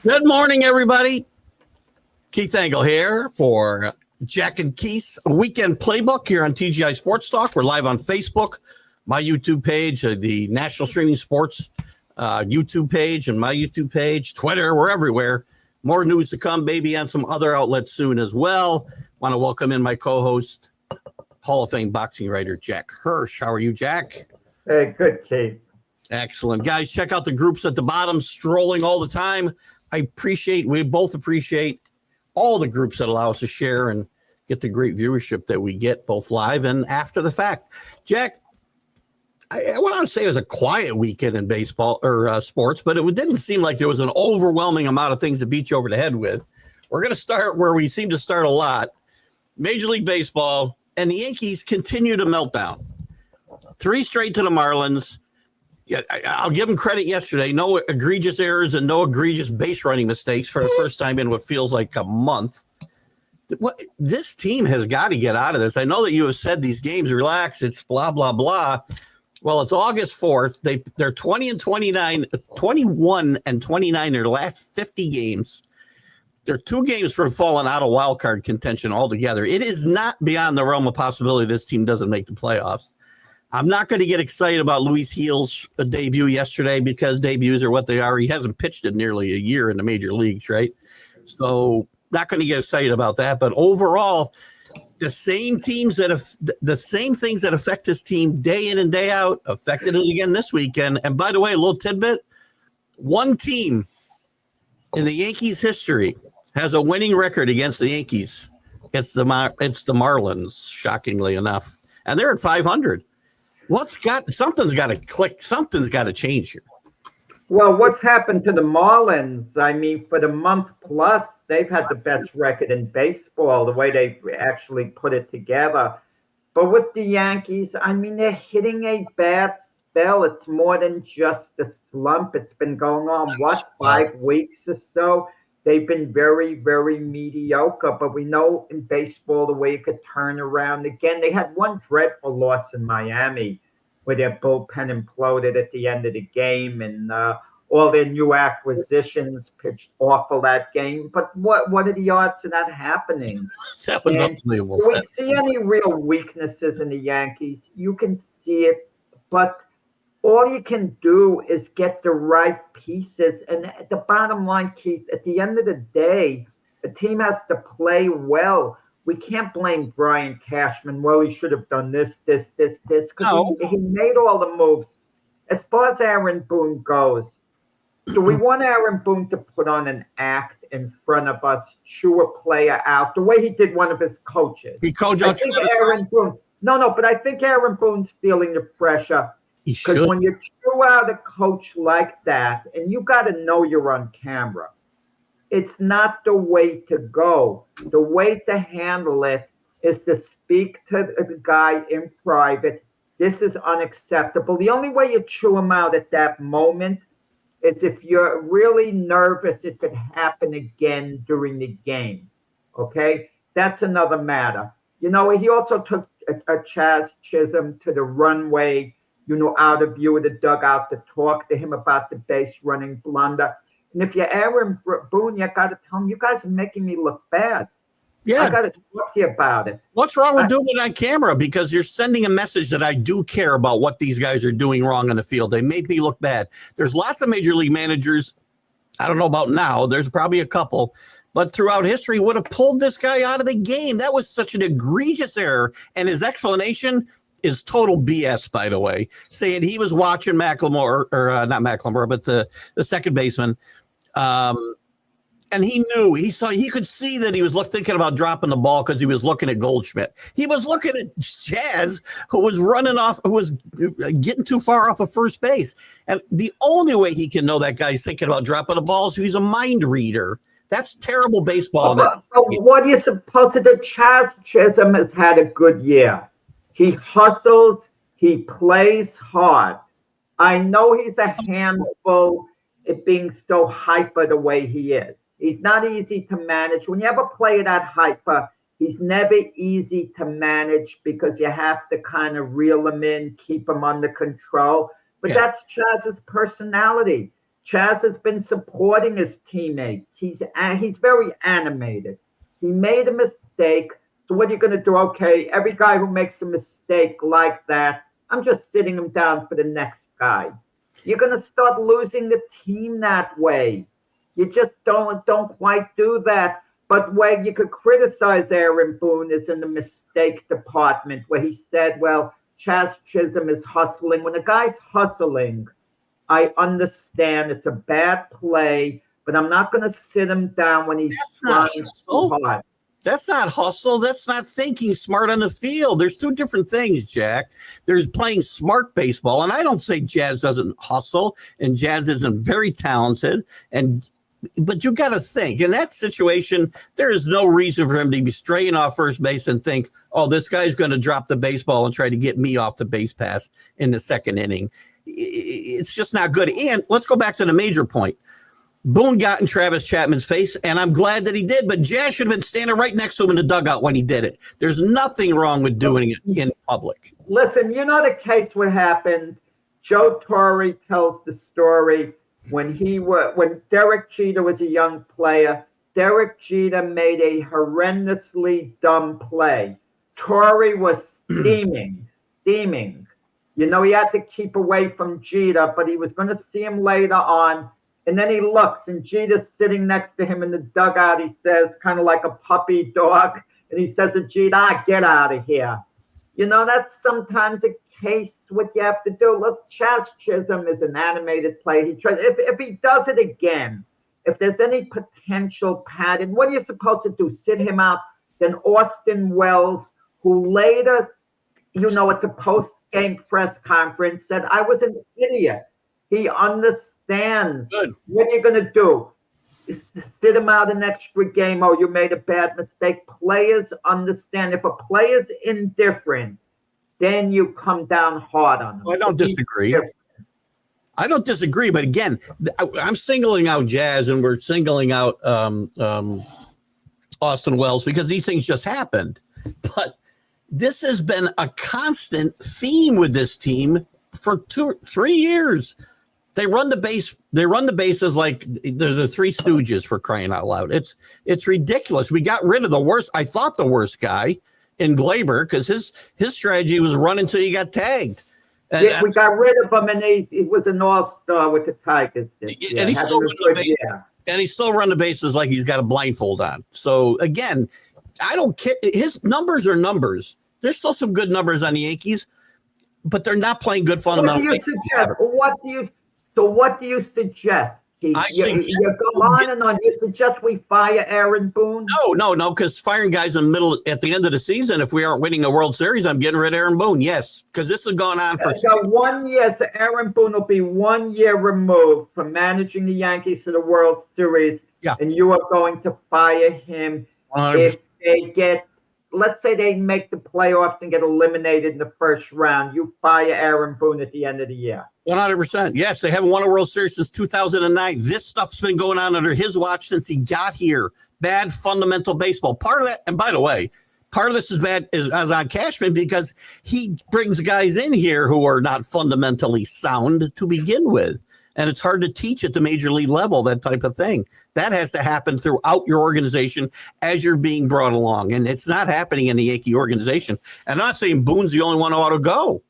Good morning, everybody. Keith Engle here for Jack and Keith's Weekend Playbook here on TGI Sports Talk. We're live on Facebook, my YouTube page, the National Streaming Sports YouTube page, and my YouTube page, Twitter. We're everywhere. More news to come, maybe on some other outlets soon as well. Want to welcome in my co-host, Hall of Fame boxing writer, Jack Hirsch. How are you, Jack? Hey, good, Keith. Excellent. Guys, check out the groups at the bottom, strolling all the time. We both appreciate all the groups that allow us to share and get the great viewership that we get both live and after the fact. Jack, I want to say it was a quiet weekend in baseball or sports, but it didn't seem like there was an overwhelming amount of things to beat you over the head with. We're going to start where we seem to start a lot. Major League Baseball, and the Yankees continue to melt down. 3 straight to the Marlins. Yeah, I'll give them credit yesterday. No egregious errors and no egregious base running mistakes for the first time in what feels like a month. This team has got to get out of this. I know that you have said these games, relax, it's blah, blah, blah. Well, it's August 4th. They're 21 and 29 in their last 50 games. They're 2 games from falling out of wild card contention altogether. It is not beyond the realm of possibility this team doesn't make the playoffs. I'm not going to get excited about Luis Gil's debut yesterday because debuts are what they are. He hasn't pitched in nearly a year in the major leagues, right? So not going to get excited about that. But overall, the same things that affect this team day in and day out affected it again this weekend. And by the way, a little tidbit: one team in the Yankees' history has a winning record against the Yankees. It's the Marlins, shockingly enough, and they're at 500. Something's got to click. Something's got to change here. Well, what's happened to the Marlins? I mean, for the month plus, they've had the best record in baseball, the way they actually put it together. But with the Yankees, I mean, they're hitting a bad spell. It's more than just a slump. It's been going on, 5 weeks or so? They've been very, very mediocre. But we know in baseball the way it could turn around. Again, they had one dreadful loss in Miami where their bullpen imploded at the end of the game, and all their new acquisitions pitched awful that game. But what are the odds of that happening? That was unbelievable. Do we see any real weaknesses in the Yankees? You can see it, but all you can do is get the right pieces. And the bottom line, Keith, at the end of the day, the team has to play well. We can't blame Brian Cashman. Well, he should have done this, because he made all the moves. As far as Aaron Boone goes, do we want Aaron Boone to put on an act in front of us, chew a player out, the way he did one of his coaches? He coached out Aaron Boone. No, but I think Aaron Boone's feeling the pressure. Because when you chew out a coach like that, and you got to know you're on camera, it's not the way to go. The way to handle it is to speak to the guy in private. This is unacceptable. The only way you chew him out at that moment is if you're really nervous it could happen again during the game. Okay? That's another matter. You know, he also took a Chaz Chisholm to the runway, out of view of the dugout to talk to him about the base running blunder. And if you're Aaron Boone, you got to tell him, you guys are making me look bad. Yeah. I got to talk to you about it. What's wrong with doing it on camera? Because you're sending a message that I do care about what these guys are doing wrong on the field. They make me look bad. There's lots of major league managers, I don't know about now, there's probably a couple, but throughout history would have pulled this guy out of the game. That was such an egregious error. And his explanation is total BS, by the way, saying he was watching McLemore, or not McLemore, but the second baseman. And he knew, he could see that he was thinking about dropping the ball because he was looking at Goldschmidt. He was looking at Chaz, who was who was getting too far off of first base. And the only way he can know that guy's thinking about dropping the ball is if he's a mind reader. That's terrible baseball. But what are you supposed to do? Chaz Chisholm has had a good year. He hustles. He plays hard. I know he's a handful at being so hyper the way he is. He's not easy to manage. When you have a player that hyper, he's never easy to manage because you have to kind of reel him in, keep him under control. But that's Chaz's personality. Chaz has been supporting his teammates. He's very animated. He made a mistake. So what are you going to do? Okay, every guy who makes a mistake like that, I'm just sitting him down for the next guy. You're going to start losing the team that way. You just don't quite do that. But where you could criticize Aaron Boone is in the mistake department, where he said, well, Chaz Chisholm is hustling. When a guy's hustling, I understand it's a bad play, but I'm not going to sit him down when he's trying too hard. That's not hustle. That's not thinking smart on the field. There's two different things, Jack. There's playing smart baseball, and I don't say Jazz doesn't hustle, and Jazz isn't very talented, but you got to think, in that situation, there is no reason for him to be straying off first base and think, oh, this guy's going to drop the baseball and try to get me off the base pass in the second inning. It's just not good. And let's go back to the major point. Boone got in Travis Chapman's face, and I'm glad that he did, but Jazz should have been standing right next to him in the dugout when he did it. There's nothing wrong with doing it in public. Listen, you know the case what happened. Joe Torre tells the story when Derek Jeter was a young player. Derek Jeter made a horrendously dumb play. Torre was steaming. You know, he had to keep away from Jeter, but he was going to see him later on. And then he looks, and Jeter's sitting next to him in the dugout. He says, kind of like a puppy dog, and he says to Jeter, get out of here. You know, that's sometimes a case what you have to do. Look, Chaz Chisholm is an animated player. He tries. If he does it again, if there's any potential pattern, what are you supposed to do? Sit him out? Then Austin Wells, who later, you know, at the post-game press conference said, I was an idiot. He understands. Good. What are you going to do? Sit him out an extra game. Oh, you made a bad mistake. Players understand. If a player's indifferent, then you come down hard on them. I don't disagree. But again, I'm singling out Jazz and we're singling out Austin Wells because these things just happened. But this has been a constant theme with this team for 2-3 years. They run the base. They run the bases like they're the Three Stooges, for crying out loud. It's ridiculous. We got rid of the worst. I thought the worst guy in Glaber because his strategy was run until he got tagged. And, yeah, we got rid of him, and he was an all-star with the Tigers. And he still run the bases like he's got a blindfold on. So again, I don't care. His numbers are numbers. There's still some good numbers on the Yankees, but they're not playing good fundamental. What do you suggest? What do you suggest? You go on and on. You suggest we fire Aaron Boone? No, because firing guys at the end of the season, if we aren't winning a World Series, I'm getting rid of Aaron Boone. Yes, because this has gone on for 1 year. So Aaron Boone will be 1 year removed from managing the Yankees to the World Series. Yeah. And you are going to fire him 100%. If they get, let's say they make the playoffs and get eliminated in the first round. You fire Aaron Boone at the end of the year. 100%. Yes, they haven't won a World Series since 2009. This stuff's been going on under his watch since he got here. Bad fundamental baseball. Part of that, and by the way, part of this is bad is on Cashman because he brings guys in here who are not fundamentally sound to begin with. And it's hard to teach at the major league level, that type of thing. That has to happen throughout your organization as you're being brought along. And it's not happening in the Yankee organization. And I'm not saying Boone's the only one who ought to go.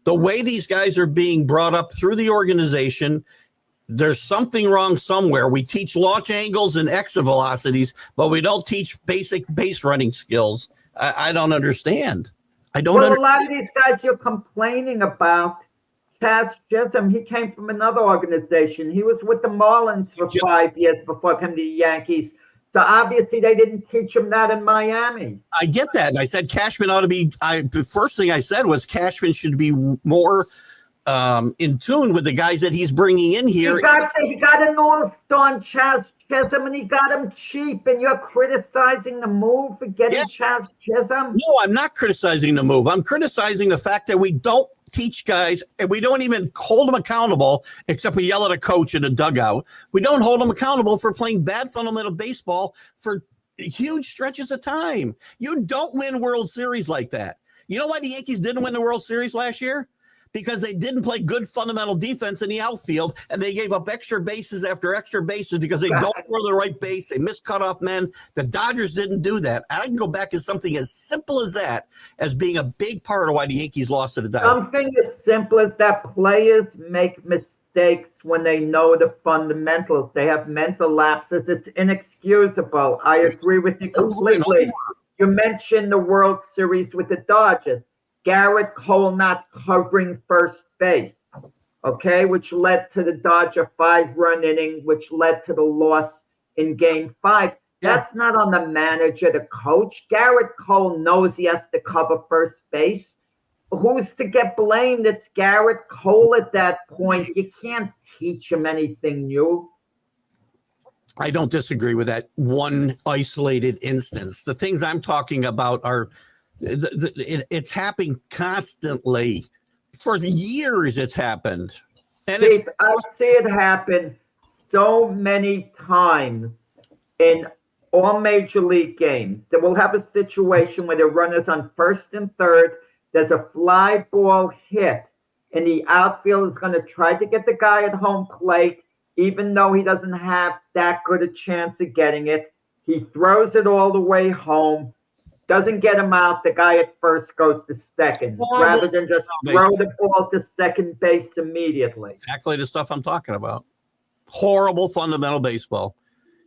The way these guys are being brought up through the organization, there's something wrong somewhere. We teach launch angles and exit velocities, but we don't teach basic base running skills. I don't understand. A lot of these guys you're complaining about, Chaz Chisholm, he came from another organization. He was with the Marlins for 5 years before coming to the Yankees. So obviously they didn't teach him that in Miami. I get that. And I said Cashman ought to be the first thing I said was Cashman should be more in tune with the guys that he's bringing in here. He got an all-star on Chaz Chisholm, and he got him cheap, and you're criticizing the move for getting Chaz Chisholm? No, I'm not criticizing the move. I'm criticizing the fact that we don't teach guys, and we don't even hold them accountable, except we yell at a coach in a dugout. We don't hold them accountable for playing bad fundamental baseball for huge stretches of time. You don't win World Series like that. You know why the Yankees didn't win the World Series last year? because they didn't play good fundamental defense in the outfield, and they gave up extra bases after extra bases because they don't throw the right base. They missed cutoff men. The Dodgers didn't do that. I can go back to something as simple as that as being a big part of why the Yankees lost to the Dodgers. Something as simple as that players make mistakes when they know the fundamentals. They have mental lapses. It's inexcusable. I agree with you completely. You mentioned the World Series with the Dodgers. Garrett Cole not covering first base, okay, which led to the Dodger 5-run inning, which led to the loss in Game 5. That's not on the manager, the coach. Garrett Cole knows he has to cover first base. Who's to get blamed? It's Garrett Cole at that point. You can't teach him anything new. I don't disagree with that one isolated instance. The things I'm talking about are it's happening constantly. For years it's happened. And Steve, I see it happen so many times in all major league games. That we'll have a situation where the runner's on first and third. There's a fly ball hit, and the outfield is going to try to get the guy at home plate, even though he doesn't have that good a chance of getting it. He throws it all the way home, doesn't get him out. The guy at first goes to second, rather than just throw the ball to second base immediately. Exactly the stuff I'm talking about. Horrible fundamental baseball.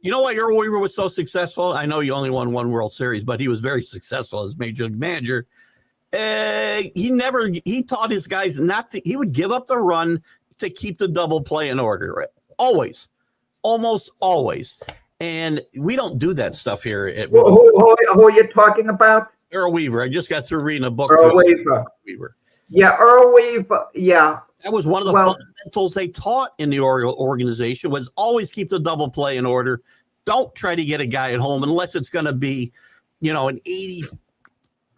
You know why Earl Weaver was so successful? I know he only won one World Series, but he was very successful as major league manager. He taught his guys not to, he would give up the run to keep the double play in order. Right? Always. Almost always. And we don't do that stuff here. Who are you talking about? Earl Weaver. I just got through reading a book. Earl Weaver. Yeah, Earl Weaver. Yeah. That was one of the fundamentals they taught in the organization was always keep the double play in order. Don't try to get a guy at home unless it's going to be, an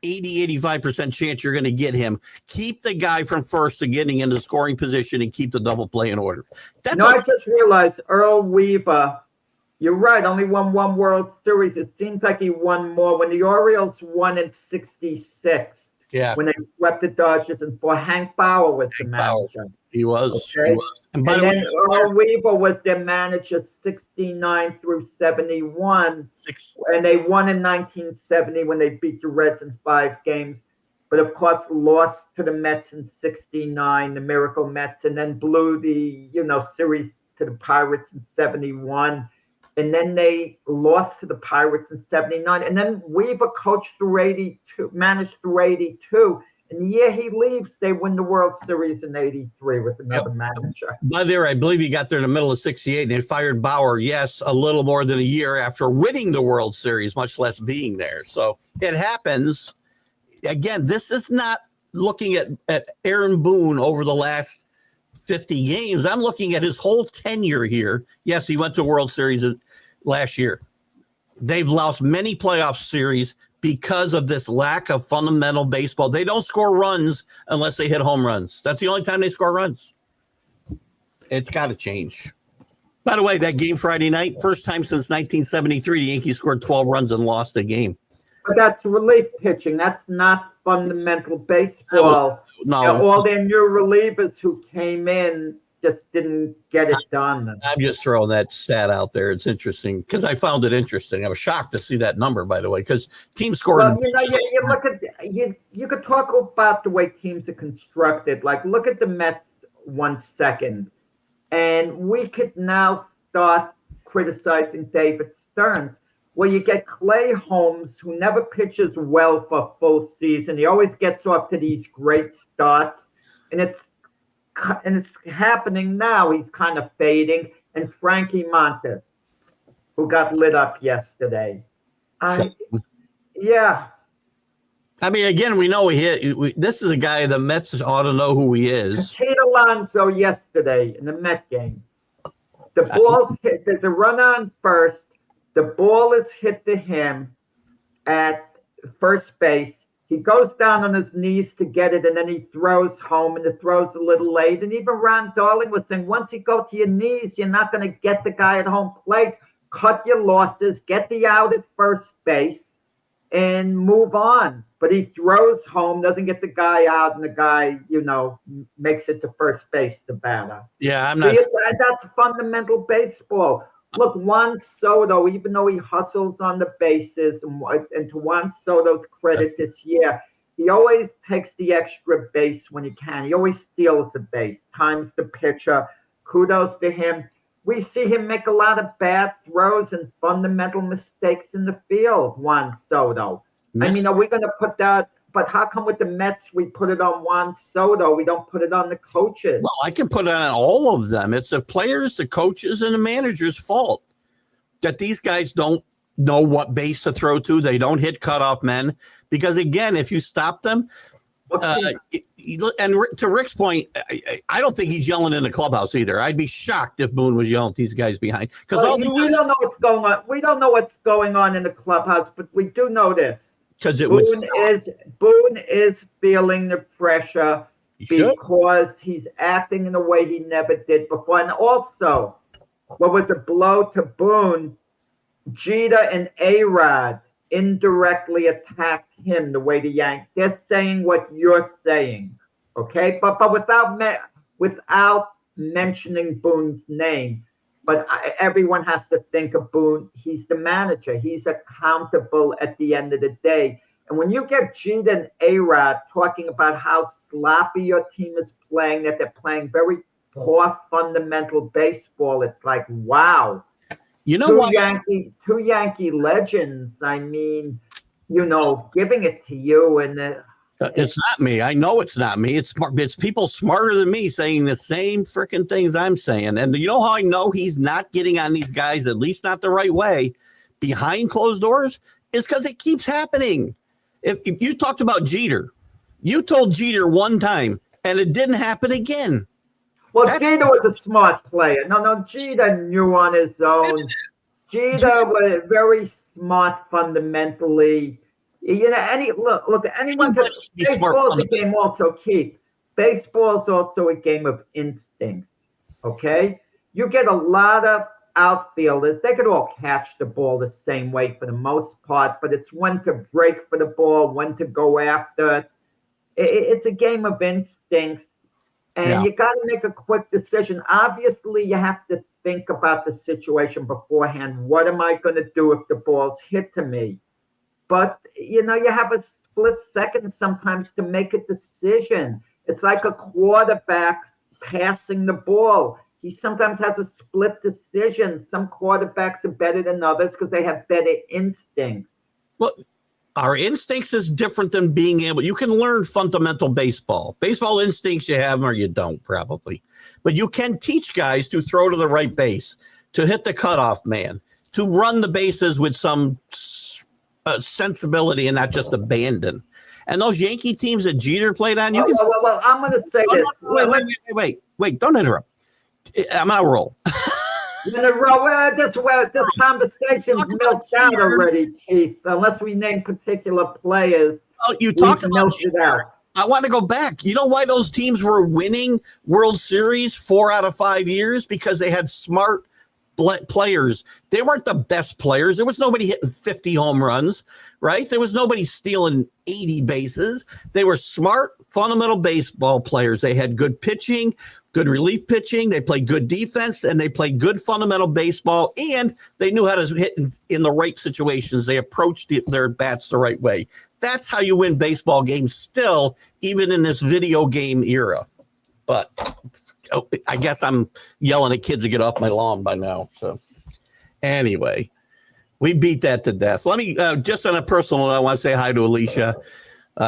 85% chance you're going to get him. Keep the guy from first to getting into scoring position and keep the double play in order. I just realized Earl Weaver, you're right, only won one World Series. It seems like he won more. When the Orioles won in 66, when they swept the Dodgers, and Hank Bauer was the manager. He was. Okay? He was. And Earl Weaver was their manager 69 through 71. And they won in 1970 when they beat the Reds in 5 games. But, of course, lost to the Mets in 69, the Miracle Mets, and then blew the, series to the Pirates in 71. And then they lost to the Pirates in 79. And then Weaver coached through 82, managed through 82. And the year he leaves, they win the World Series in 83 with another manager. By there, I believe he got there in the middle of 68. And they fired Bauer, a little more than a year after winning the World Series, much less being there. So it happens. Again, this is not looking at Aaron Boone over the last 50 games. I'm looking at his whole tenure here. Yes, he went to World Series last year. They've lost many playoff series because of this lack of fundamental baseball. They don't score runs unless they hit home runs. That's the only time they score runs. It's got to change. By the way, that game Friday night, first time since 1973, the Yankees scored 12 runs and lost a game. But that's relief pitching. That's not fundamental baseball. All their new relievers who came in just didn't get it done. I'm just throwing that stat out there. It's interesting because I found it interesting. I was shocked to see that number, by the way, because teams scored. Well, you look at you could talk about the way teams are constructed. Like, look at the Mets 1 second, and we could now start criticizing David Stearns. Well, you get Clay Holmes, who never pitches well for a full season. He always gets off to these great starts, and it's happening now. He's kind of fading. And Frankie Montes, who got lit up yesterday. Yeah. I mean, again, we know this is a guy the Mets ought to know who he is. Pete Alonso yesterday in the Met game. The ball hit. There's a run on first. The ball is hit to him at first base. He goes down on his knees to get it, and then he throws home, and the throw's a little late. And even Ron Darling was saying, once you go to your knees, you're not going to get the guy at home plate. Cut your losses. Get the out at first base. and move on. But he throws home, doesn't get the guy out, and the guy, makes it to first base, the batter. Yeah, I'm not. That's fundamental baseball. Look, Juan Soto, even though he hustles on the bases, and to Juan Soto's credit this year, he always takes the extra base when he can. He always steals a base, times the pitcher. Kudos to him. We see him make a lot of bad throws and fundamental mistakes in the field, Juan Soto. I mean, are we going to put that? But how come with the Mets we put it on Juan Soto? We don't put it on the coaches. Well, I can put it on all of them. It's the players, the coaches, and the manager's fault that these guys don't know what base to throw to. They don't hit cutoff men because, again, if you stop them, and to Rick's point, I don't think he's yelling in the clubhouse either. I'd be shocked if Boone was yelling at these guys behind. Because we don't know what's going on. We don't know what's going on in the clubhouse, but we do know this. Because Boone is feeling the pressure because he's acting in a way he never did before. And also, what was a blow to Boone, Jeter and A-Rod indirectly attacked him the way the Yankees. They're saying what you're saying, okay? But without mentioning Boone's name. But everyone has to think of Boone. He's the manager. He's accountable at the end of the day. And when you get Jeter and A-Rod talking about how sloppy your team is playing, that they're playing very poor fundamental baseball, it's like, wow. You know what? Two Yankee legends. I mean, giving it to you, and it's not me. I know it's not me. It's people smarter than me saying the same freaking things I'm saying. And you know how I know he's not getting on these guys, at least not the right way, behind closed doors? Is because it keeps happening. If you talked about Jeter, you told Jeter one time, and it didn't happen again. Well, Jeter was a smart player. No, Jeter knew on his own. Jeter was very smart fundamentally. Look, anyone can. Baseball is a game also, Keith. Baseball is also a game of instinct. Okay, you get a lot of outfielders. They could all catch the ball the same way for the most part, but it's when to break for the ball, when to go after it. It's a game of instincts. And you got to make a quick decision. Obviously, you have to think about the situation beforehand. What am I going to do if the ball's hit to me? But, you have a split second sometimes to make a decision. It's like a quarterback passing the ball. He sometimes has a split decision. Some quarterbacks are better than others because they have better instincts. Well, our instincts is different than being able. You can learn fundamental baseball. Baseball instincts you have them or you don't probably. But you can teach guys to throw to the right base, to hit the cutoff man, to run the bases with some sensibility and not just abandon. And those Yankee teams that Jeter played on, you can. Well, I'm going to say this. Wait! Don't interrupt. I'm on a roll. This conversation's milked out already, Keith. Unless we name particular players. Oh, you talked about it. I want to go back. You know why those teams were winning World Series 4 out of 5 years? Because they had smart players. They weren't the best players. There was nobody hitting 50 home runs, right? There was nobody stealing 80 bases. They were smart, fundamental baseball players. They had good pitching, good relief pitching. They played good defense, and they played good fundamental baseball, and they knew how to hit in the right situations. They approached their bats the right way. That's how you win baseball games still, even in this video game era. But I guess I'm yelling at kids to get off my lawn by now. So anyway, we beat that to death. Let me, just on a personal note, I want to say hi to Alicia.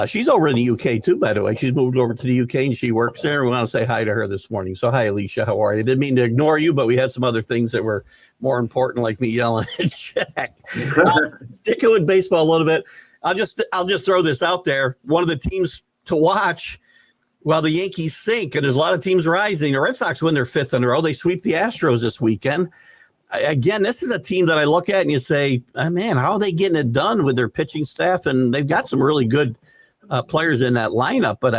She's over in the UK too, by the way. She's moved over to the UK and she works there. We want to say hi to her this morning. So hi, Alicia. How are you? Didn't mean to ignore you, but we had some other things that were more important, like me yelling at Jack. Sticking with baseball a little bit. I'll just throw this out there. One of the teams to watch while the Yankees sink, and there's a lot of teams rising. The Red Sox win their 5th in a row. They sweep the Astros this weekend. Again, this is a team that I look at and you say, oh, man, how are they getting it done with their pitching staff? And they've got some really good players in that lineup, but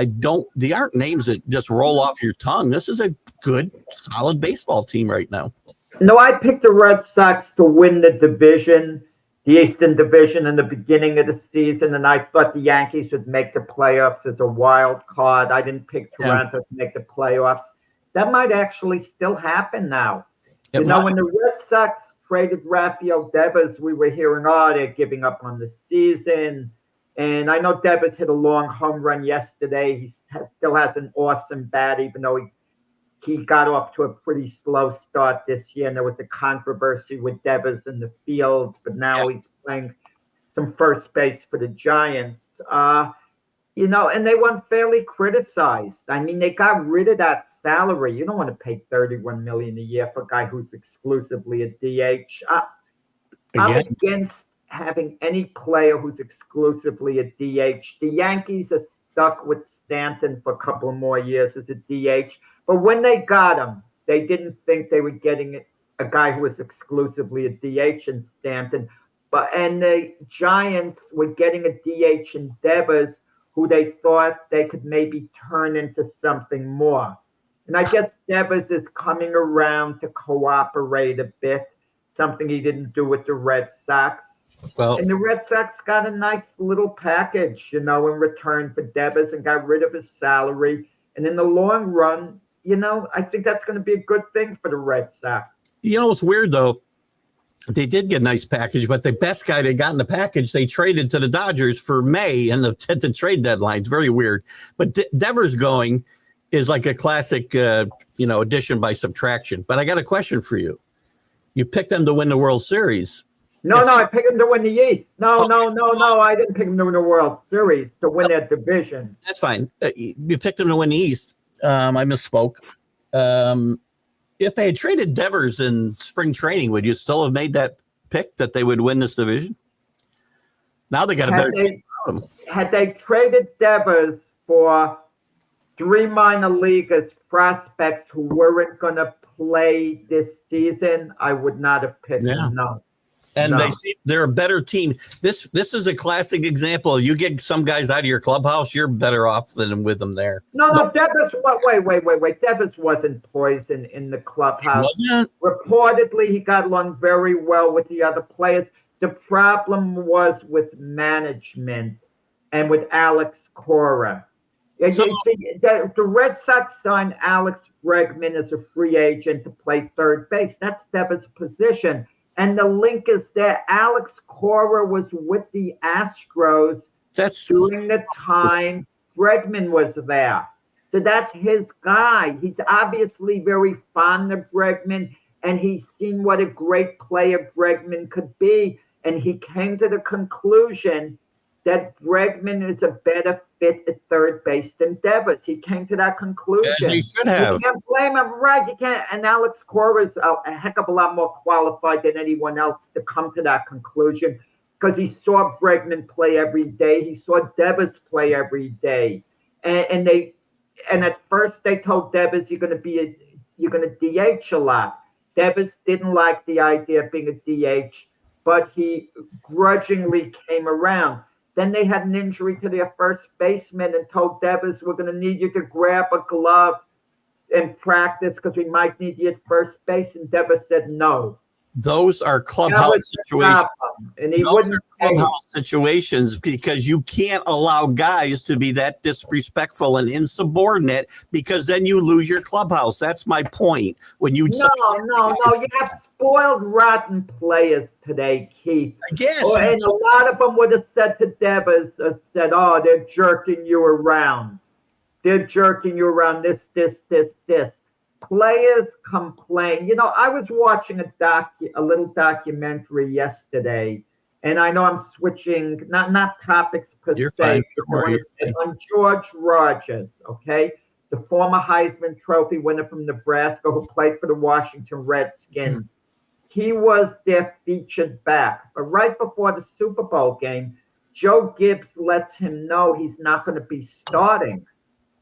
they aren't names that just roll off your tongue. This is a good, solid baseball team right now. No, I picked the Red Sox to win the division. the Eastern Division in the beginning of the season, and I thought the Yankees would make the playoffs as a wild card. I didn't pick Toronto to make the playoffs. That might actually still happen now. When the Red Sox traded Rafael Devers, we were hearing, they're giving up on the season. And I know Devers hit a long home run yesterday. He still has an awesome bat, even though he got off to a pretty slow start this year, and there was a controversy with Devers in the field, but now he's playing some first base for the Giants. And they weren't fairly criticized. I mean, they got rid of that salary. You don't want to pay $31 million a year for a guy who's exclusively a DH. I'm against having any player who's exclusively a DH. The Yankees are stuck with Stanton for a couple more years as a DH. But when they got him, they didn't think they were getting a guy who was exclusively a DH in Stanton. And the Giants were getting a DH in Devers, who they thought they could maybe turn into something more. And I guess Devers is coming around to cooperate a bit, something he didn't do with the Red Sox. And the Red Sox got a nice little package, in return for Devers, and got rid of his salary. And in the long run, I think that's going to be a good thing for the Red Sox. It's weird, though. They did get a nice package, but the best guy they got in the package, they traded to the Dodgers for May and at the trade deadline. It's very weird. But Devers going is like a classic, addition by subtraction. But I got a question for you. You picked them to win the World Series. No, I picked them to win the East. No, I didn't pick them to win the World Series, to win their division. That's fine. You picked them to win the East. I misspoke. If they had traded Devers in spring training, would you still have made that pick that they would win this division? Now they got a better team. Had they traded Devers for 3 minor leaguers prospects who weren't going to play this season, I would not have picked them. No. And they're a better team. This is a classic example. You get some guys out of your clubhouse, you're better off than with them there. No, Devers. Wait. Devers wasn't poisoned in the clubhouse. Reportedly, he got along very well with the other players. The problem was with management and with Alex Cora. The Red Sox signed Alex Bregman as a free agent to play third base. That's Devers' position. And the link is there. Alex Cora was with the Astros during the time Bregman was there. So that's his guy. He's obviously very fond of Bregman, and he's seen what a great player Bregman could be. And he came to the conclusion that Bregman is a better fit at third base than Devers. He came to that conclusion. As he should have. You can't blame him, right? You can't. And Alex Cora is a heck of a lot more qualified than anyone else to come to that conclusion, because he saw Bregman play every day. He saw Devers play every day. And at first they told Devers, you're going to DH a lot. Devers didn't like the idea of being a DH, but he grudgingly came around. Then they had an injury to their first baseman and told Devers, we're going to need you to grab a glove and practice because we might need you at first base. And Devers said no. Those are clubhouse situations. And those are clubhouse situations, because you can't allow guys to be that disrespectful and insubordinate, because then you lose your clubhouse. That's my point. When you No. You have spoiled, rotten players today, Keith. I guess. And a lot of them would have said to Devers, they're jerking you around. They're jerking you around this. Players complain. I was watching a little documentary yesterday, and I know I'm switching, not topics per You're se, fine. on George Rogers, okay? The former Heisman Trophy winner from Nebraska who played for the Washington Redskins. He was their featured back. But right before the Super Bowl game, Joe Gibbs lets him know he's not going to be starting.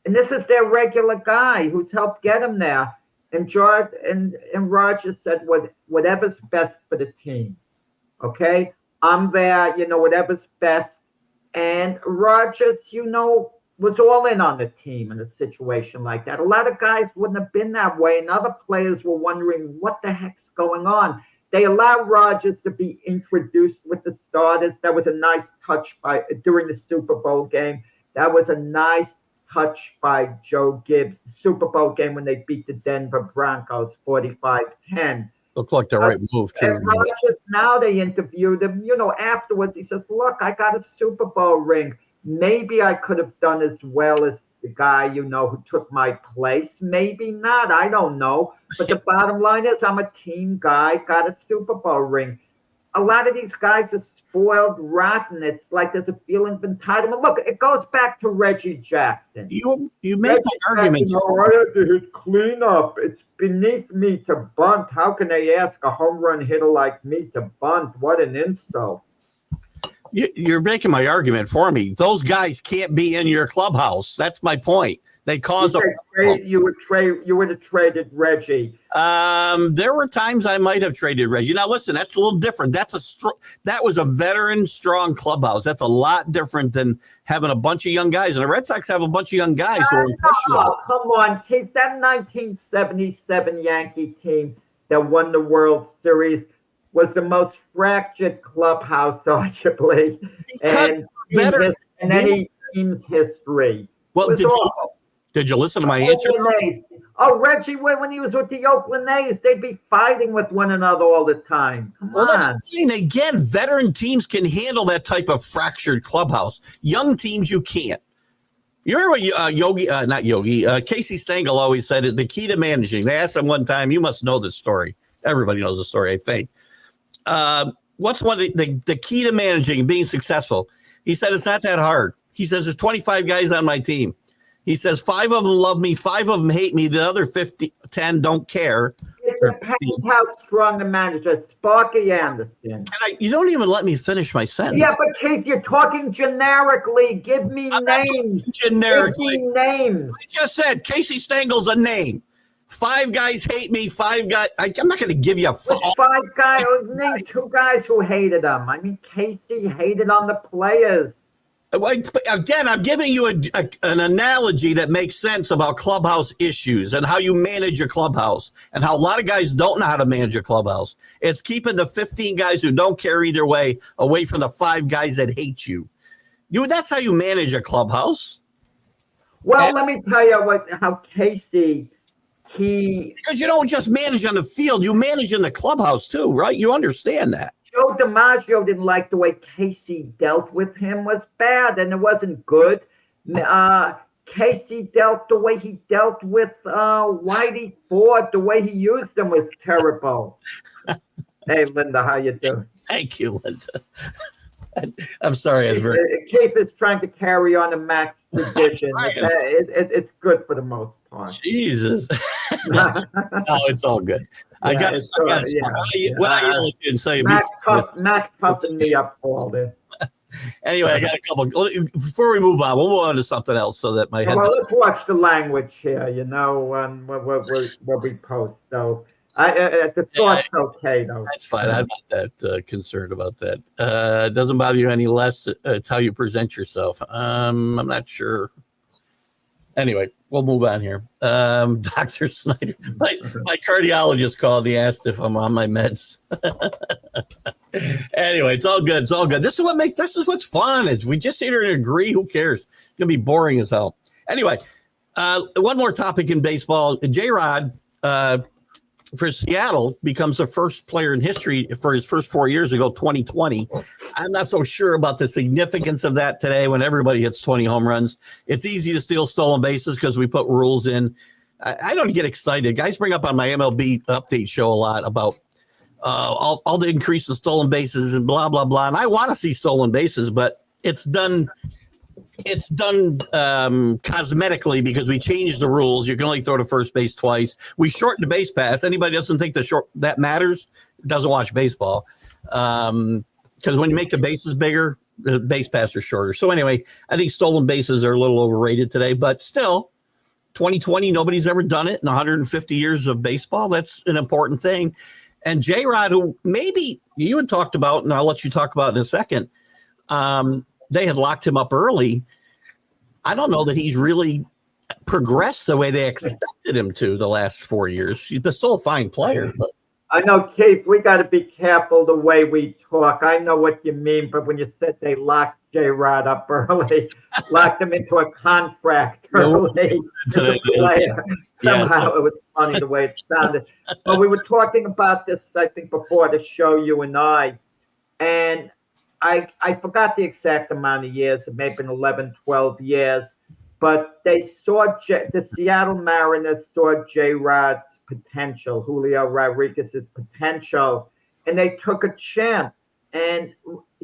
And this is their regular guy who's helped get him there. And George and Rogers said, whatever's best for the team. Okay? I'm there, whatever's best. And Rogers, was all in on the team in a situation like that. A lot of guys wouldn't have been that way, and other players were wondering what the heck's going on. They allowed Rodgers to be introduced with the starters. That was a nice touch during the Super Bowl game. That was a nice touch by Joe Gibbs. The Super Bowl game when they beat the Denver Broncos 45-10. Looked like the right move, too. And Rodgers, now they interviewed him, afterwards. He says, look, I got a Super Bowl ring. Maybe I could have done as well as the guy, who took my place. Maybe not. I don't know. But the bottom line is I'm a team guy, got a Super Bowl ring. A lot of these guys are spoiled rotten. It's like there's a feeling of entitlement. Look, it goes back to Reggie Jackson. You make the arguments. I had to hit cleanup. It's beneath me to bunt. How can they ask a home run hitter like me to bunt? What an insult. You're making my argument for me. Those guys can't be in your clubhouse. That's my point. They cause you would have traded Reggie. There were times I might have traded Reggie. Now listen, that's a little different. That was a veteran strong clubhouse. That's a lot different than having a bunch of young guys. And the Red Sox have a bunch of young guys who are impressionable. Come on, Keith. That 1977 Yankee team that won the World Series was the most fractured clubhouse, arguably, and any team's history. Well, did you listen to my answer? Oh, Reggie, when he was with the Oakland A's, they'd be fighting with one another all the time. Come on. That's the thing. Again, veteran teams can handle that type of fractured clubhouse. Young teams, you can't. You remember what Casey Stengel always said, the key to managing. They asked him one time, you must know this story. Everybody knows the story, I think. What's one of the key to managing and being successful? He said, it's not that hard. He says, there's 25 guys on my team. He says, 5 of them love me, 5 of them hate me, the other 10 don't care. It depends how strong the manager is. Sparky Anderson. You don't even let me finish my sentence. Yeah, but Keith, you're talking generically. Give me names. Generically. Give me names. I just said Casey Stengel's a name. 5 guys hate me. 5 guys. I'm not going to give you a 5 guys. Name 2 guys who hated him. I mean, Casey hated on the players. Again, I'm giving you an analogy that makes sense about clubhouse issues and how you manage your clubhouse and how a lot of guys don't know how to manage a clubhouse. It's keeping the 15 guys who don't care either way away from the 5 guys that hate you. That's how you manage a clubhouse. Well, let me tell you how Casey, because you don't just manage on the field, you manage in the clubhouse too, right? You understand that. Joe DiMaggio didn't like the way Casey dealt with him was bad, and it wasn't good. Casey dealt the way he dealt with Whitey Ford. The way he used him was terrible. Hey, Linda, how you doing? Thank you, Linda. I'm sorry. Keith is trying to carry on a Max tradition. It's good for the most part. Jesus. No, it's all good. I got it. When I yell at you and say, Max puffing me up for all this. Anyway, I got a couple. Before we move on, we'll move on to something else so that my head. Well, let's watch the language here, what we post. So the thought's okay, though. That's fine. I'm not that concerned about that. It doesn't bother you any less. It's how you present yourself. I'm not sure. Anyway, we'll move on here. Dr. Snyder, my cardiologist called. He asked if I'm on my meds. Anyway, it's all good. It's all good. This is what's fun. If we just sit here and agree, who cares? It's gonna be boring as hell. Anyway, one more topic in baseball. J-Rod for Seattle becomes the first player in history for his first 4 years ago, 2020. I'm not so sure about the significance of that today when everybody hits 20 home runs. It's easy to steal stolen bases because we put rules in. I don't get excited. Guys bring up on my MLB update show a lot about all the increase in stolen bases and blah, blah, blah. And I want to see stolen bases, but it's done cosmetically because we changed the rules. You can only throw to first base twice. We shortened the base pass. Anybody doesn't think that matters doesn't watch baseball. Because when you make the bases bigger, the base paths are shorter. So anyway, I think stolen bases are a little overrated today, but still 2020, nobody's ever done it in 150 years of baseball. That's an important thing. And J-Rod, who maybe you had talked about, and I'll let you talk about in a second, they had locked him up early. I don't know that he's really progressed the way they expected him to the last 4 years. He's still a fine player. But I know, Keith, we got to be careful the way we talk. I know what you mean, but when you said they locked J-Rod up early, locked him into a contract early as a player, somehow it was funny the way it sounded. But we were talking about this, I think, before the show, you and I, and I forgot the exact amount of years. It may have been 11, 12 years. But they saw the Seattle Mariners saw J-Rod's potential, Julio Rodriguez's potential, and they took a chance. And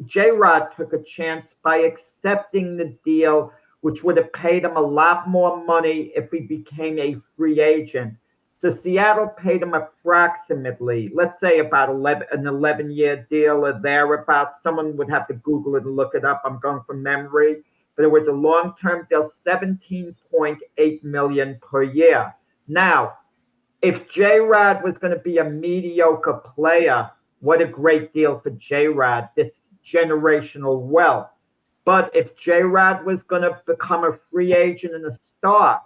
J-Rod took a chance by accepting the deal, which would have paid him a lot more money if he became a free agent. So Seattle paid him approximately, let's say about an 11-year deal or thereabouts. Someone would have to Google it and look it up. I'm going from memory. But it was a long-term deal, $17.8 million per year. Now, if J-Rod was going to be a mediocre player, what a great deal for J-Rod, this generational wealth. But if J-Rod was going to become a free agent and a star,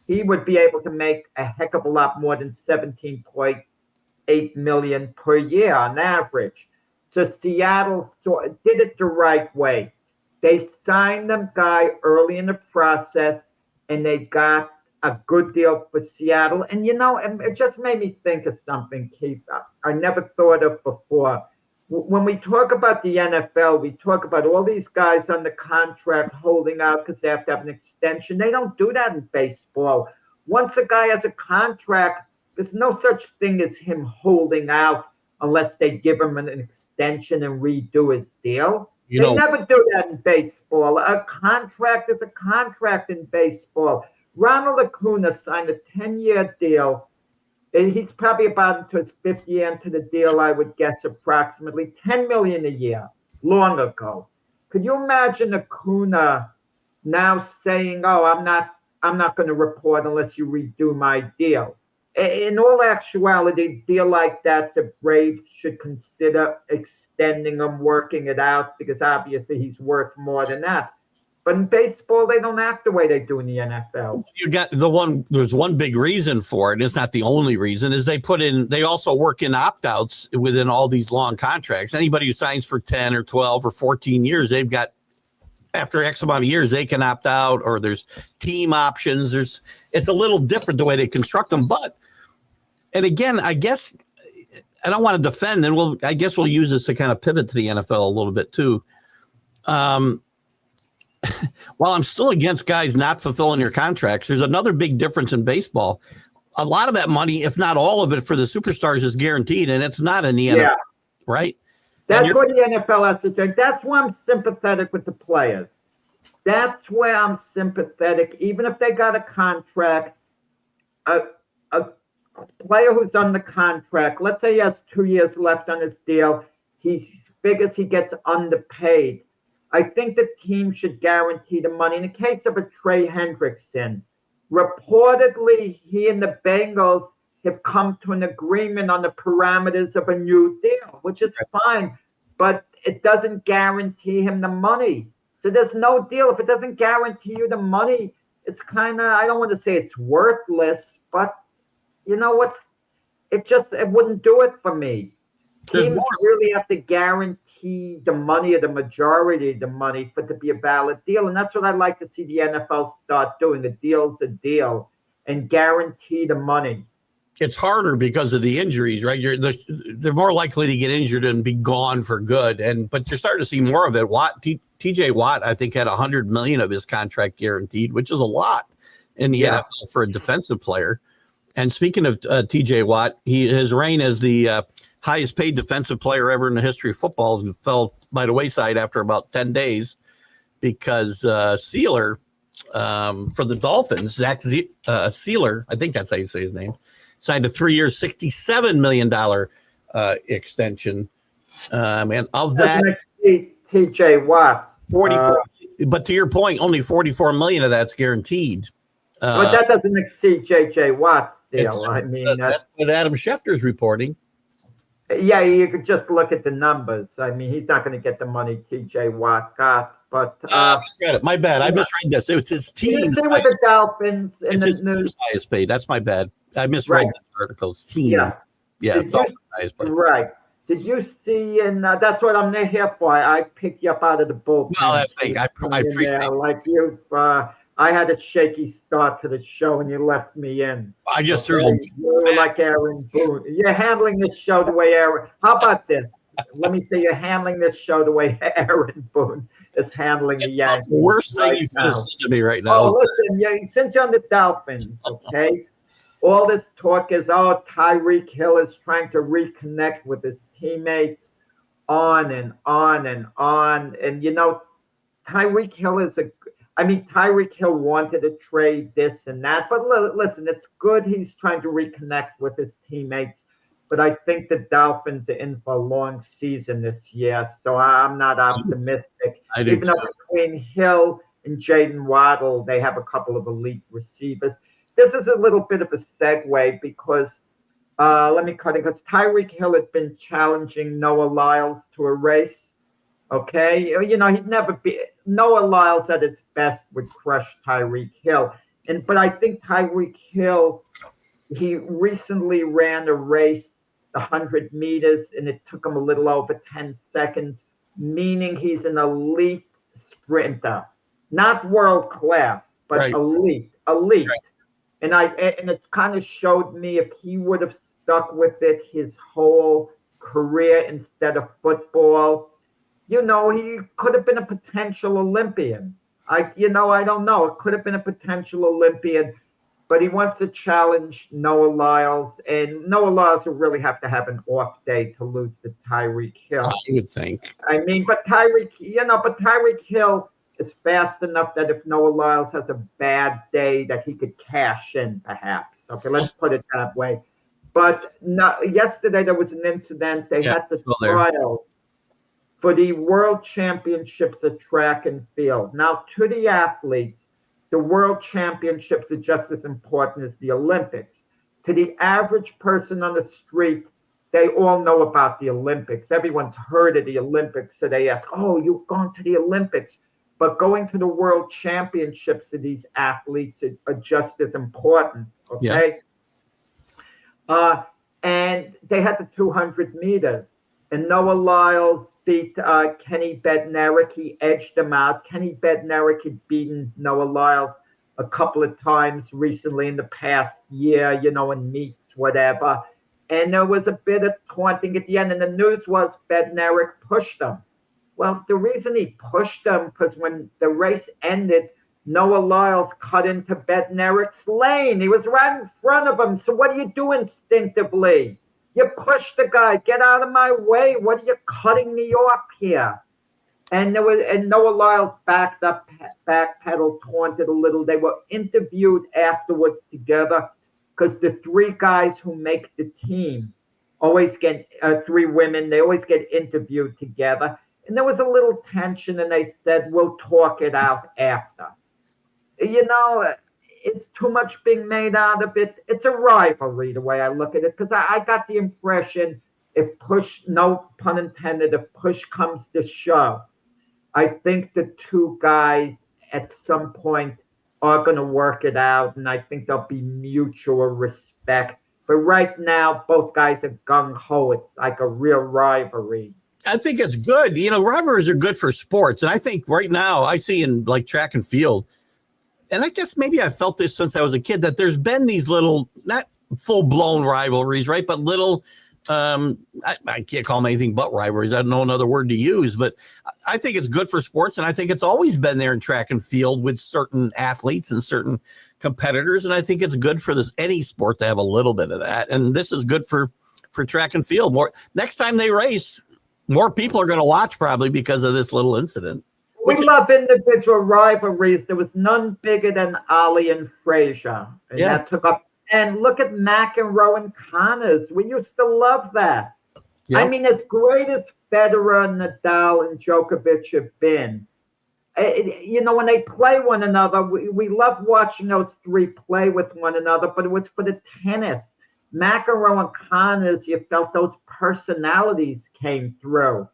he would be able to make a heck of a lot more than $17.8 million per year on average. So Seattle did it the right way. They signed the guy early in the process, and they got a good deal for Seattle. And, it just made me think of something, Keith, I never thought of before. When we talk about the NFL, we talk about all these guys under contract holding out because they have to have an extension. They don't do that in baseball. Once a guy has a contract, there's no such thing as him holding out unless they give him an extension and redo his deal. They never do that in baseball. A contract is a contract in baseball. Ronald Acuna signed a 10-year deal. And he's probably about into his 5th year into the deal, I would guess, approximately $10 million a year, long ago. Could you imagine Acuna now saying, "Oh, I'm not going to report unless you redo my deal"? In all actuality, a deal like that, the Braves should consider extending him, working it out, because obviously he's worth more than that. But in baseball, they don't act the way they do in the NFL. You got there's one big reason for it, and it's not the only reason, is they also work in opt-outs within all these long contracts. Anybody who signs for 10 or 12 or 14 years, they've got, after X amount of years, they can opt out, or there's team options. It's a little different the way they construct them. But, and again, I guess, I don't want to defend, and I guess we'll use this to kind of pivot to the NFL a little bit too. While I'm still against guys not fulfilling their contracts, there's another big difference in baseball. A lot of that money, if not all of it, for the superstars is guaranteed, and it's not in the NFL, right? That's what the NFL has to do. That's why I'm sympathetic with the players. That's where I'm sympathetic. Even if they got a contract, a player who's on the contract, let's say he has 2 years left on his deal, he figures he gets underpaid. I think the team should guarantee the money. In the case of a Trey Hendrickson, reportedly, he and the Bengals have come to an agreement on the parameters of a new deal, which is fine, but it doesn't guarantee him the money. So there's no deal. If it doesn't guarantee you the money, it's kind of, I don't want to say it's worthless, but you know what? It wouldn't do it for me. Teams really have to guarantee the money, or the majority of the money, for it to be a valid deal. And that's what I'd like to see the NFL start doing. The deal's a deal, and guarantee the money. It's harder because of the injuries, right? They're more likely to get injured and be gone for good. But you're starting to see more of it. TJ Watt, I think, had $100 million of his contract guaranteed, which is a lot in the NFL for a defensive player. And speaking of TJ Watt, his reign as the highest paid defensive player ever in the history of football fell by the wayside after about 10 days because Sealer for the Dolphins, Zach Sealer, I think that's how you say his name, signed a 3-year, $67 million extension. And of that, TJ Watt. 44. But to your point, only $44 million of that's guaranteed. But that doesn't exceed JJ Watt's deal. I mean, that's what Adam Schefter's reporting. Yeah, you could just look at the numbers. I mean, he's not going to get the money TJ Watt got. But my bad. I misread this. It was his team. With the Dolphins and it's his highest paid. That's my bad. I misread the article's team. Yeah, right. Did you see? And that's what I'm here for. I picked you up out of the bullpen. Well, that's fake. I appreciate it. Like you, I had a shaky start to the show, and you left me in. I just threw. You were like Aaron Boone. You're handling this show the way Aaron. How about this? Let me say you're handling this show the way Aaron Boone is handling the Yankees. The worst thing you could have said to me right now. Oh, listen, since you're on the Dolphins, okay? All this talk is, Tyreek Hill is trying to reconnect with his teammates, on and on and on. And, Tyreek Hill Tyreek Hill wanted to trade this and that. But listen, it's good he's trying to reconnect with his teammates. But I think the Dolphins are in for a long season this year. So I'm not optimistic. Even though between Hill and Jaden Waddle, they have a couple of elite receivers. This is a little bit of a segue because because Tyreek Hill had been challenging Noah Lyles to a race. Okay, he'd never be. Noah Lyles at his best would crush Tyreek Hill, but I think Tyreek Hill, he recently ran a race, 100 meters, and it took him a little over 10 seconds, meaning he's an elite sprinter, not world class, but elite. Right. And it kind of showed me if he would have stuck with it his whole career instead of football, he could have been a potential Olympian. I don't know. It could have been a potential Olympian, but he wants to challenge Noah Lyles, and Noah Lyles will really have to have an off day to lose to Tyreek Hill. I would think. But Tyreek Hill is fast enough that if Noah Lyles has a bad day, that he could cash in, perhaps. Okay, let's put it that way. But yesterday there was an incident. They had the trials for the World Championships of track and field. Now, to the athletes, the World Championships are just as important as the Olympics. To the average person on the street, they all know about the Olympics. Everyone's heard of the Olympics, so they ask, you've gone to the Olympics. But going to the World Championships of these athletes are just as important, okay? Yeah. And they had the 200 meters, and Noah Lyles beat Kenny Bednarik. He edged him out. Kenny Bednarik had beaten Noah Lyles a couple of times recently in the past year, in meets, whatever. And there was a bit of taunting at the end, and the news was Bednarik pushed him. Well, the reason he pushed him, because when the race ended, Noah Lyles cut into Bednarik's lane. He was right in front of him. So what do you do instinctively? You push the guy. Get out of my way. What are you cutting me off here? And Noah Lyles backed up, backpedaled, taunted a little. They were interviewed afterwards together because the three guys who make the team always get, three women, they always get interviewed together. And there was a little tension, and they said, we'll talk it out after. It's too much being made out of it. It's a rivalry, the way I look at it, because I got the impression if push, no pun intended, if push comes to shove, I think the two guys at some point are going to work it out, and I think there'll be mutual respect. But right now, both guys are gung-ho. It's like a real rivalry. I think it's good. Rivalries are good for sports. And I think right now I see in like track and field, and I guess maybe I felt this since I was a kid, that there's been these little, not full-blown rivalries, right? But little, I can't call them anything but rivalries. I don't know another word to use, but I think it's good for sports. And I think it's always been there in track and field with certain athletes and certain competitors. And I think it's good for any sport to have a little bit of that. And this is good for track and field. Next time they race, more people are going to watch probably because of this little incident. We love individual rivalries. There was none bigger than Ali and Frazier. And that took up. And look at McEnroe and Connors. We used to love that. Yep. I mean, as great as Federer, Nadal, and Djokovic have been, when they play one another, we love watching those three play with one another, but it was for the tennis. McEnroe and Connors, you felt those personalities came through.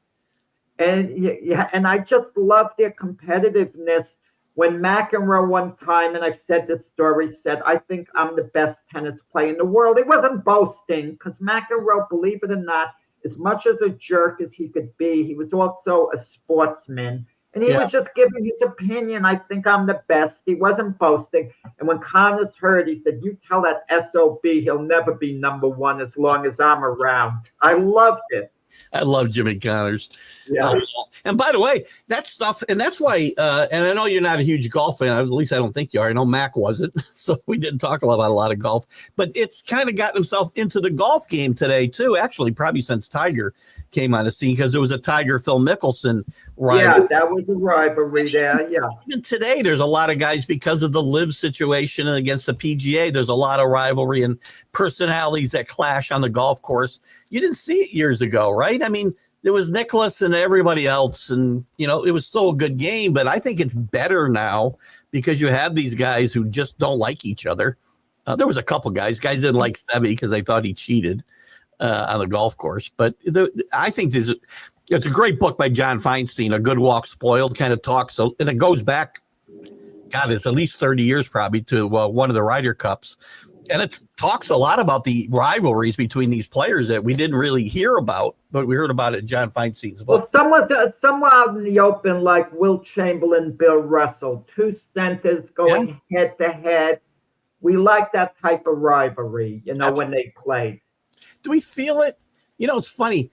And I just love their competitiveness when McEnroe one time, and I've said this story, said, I think I'm the best tennis player in the world. He wasn't boasting because McEnroe, believe it or not, as much as a jerk as he could be, he was also a sportsman. And he was just giving his opinion. I think I'm the best. He wasn't boasting. And when Connors heard, he said, you tell that SOB he'll never be number one as long as I'm around. I loved it. I love Jimmy Connors. Yeah. And by the way, that stuff, and that's why, and I know you're not a huge golf fan, at least I don't think you are. I know Mac wasn't, so we didn't talk about a lot of golf, but it's kind of gotten himself into the golf game today, too, actually, probably since Tiger came on the scene, because there was a Tiger-Phil Mickelson rivalry. Yeah, that was a rivalry there, yeah. Even today, there's a lot of guys, because of the live situation and against the PGA, there's a lot of rivalry and personalities that clash on the golf course. You didn't see it years ago, right? I mean, there was Nicholas and everybody else, and, you know, it was still a good game, but I think it's better now because you have these guys who just don't like each other. There was a couple guys didn't like Seve because they thought he cheated on the golf course. But I think it's a great book by John Feinstein, A Good Walk Spoiled, kind of talks, and it goes back, God, it's at least 30 years probably to one of the Ryder Cups. And it talks a lot about the rivalries between these players that we didn't really hear about, but we heard about it in John Feinstein's book. Well, somewhere out in the open, like Will Chamberlain, Bill Russell, two centers going head to head. We like that type of rivalry, you know, Absolutely. When they play. Do we feel it? You know, it's funny.